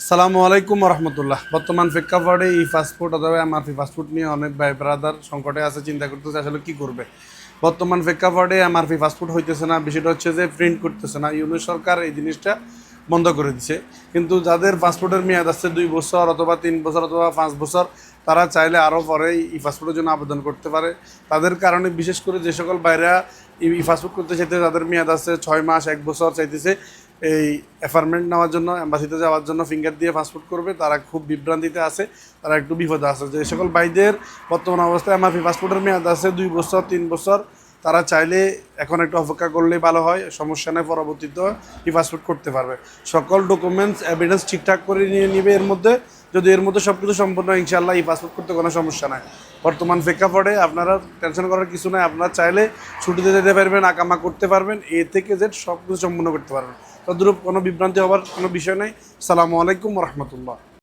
সালামু আলাইকুম রহমতুল্লাহ। বর্তমান প্রেক্ষাপটে ই ফাস্টফুড অথবা এমআরপি ফাস্টফুড নিয়ে অনেক ভাই ব্রাদার সংকটে আছে, চিন্তা করতেছে আসলে কি করবে। বর্তমান প্রেক্ষাপটে এমআরপি ফাস্টফুড হইতেছে না, বিষয়টা হচ্ছে যে প্রিন্ট করতেছে না। ইউনিট সরকার এই জিনিসটা বন্ধ করে দিছে, কিন্তু যাদের পাসপোর্টের মেয়াদ আছে 2 বছর অথবা 3 বছর অথবা 5 বছর, তারা চাইলে আরও পরে ই পাসপোর্টের জন্য আবেদন করতে পারে। তাদের কারণে বিশেষ করে যে সকল বাইরা ই পাসপোর্ট করতে চাইতে, যাদের মেয়াদ আছে 6 মাস 1 বছর চাইতেছে এই অ্যাপার্টমেন্ট নেওয়ার জন্য, অ্যাম্বাসিতে যাওয়ার জন্য ফিঙ্গার দিয়ে পাসপোর্ট করবে, তারা খুব বিভ্রান্তিতে আছে, তারা একটু বিপদে আছে। যে সকল ভাইদের বর্তমান অবস্থায় এমআরপি পাসপোর্টের মেয়াদ আছে 2 বছর 3 বছর, তারা চাইলে এখন একটু অপেক্ষা করলেই ভালো হয়, সমস্যা নেই, পরবর্তীতে ই পাসপোর্ট করতে পারবে। সকল ডকুমেন্টস এভিডেন্স ঠিকঠাক করে নিয়ে নিবে এর মধ্যে, যদি এর মধ্যে সব কিছু সম্পূর্ণ ইনশাআল্লাহ ই পাসপোর্ট করতে কোনো সমস্যা নাই। বর্তমান প্রেক্ষাপটে আপনারা টেনশন করার কিছু নাই, আপনারা চাইলে ছুটিতে যেতে পারবেন, আকামা করতে পারবেন, এ থেকে জেড সব কিছু সম্পূর্ণ করতে পারবেন। তদ্রূপ কোনো বিভ্রান্তি হওয়ার কোনো বিষয় নেই। আসসালামু আলাইকুম রহমতুল্লাহ।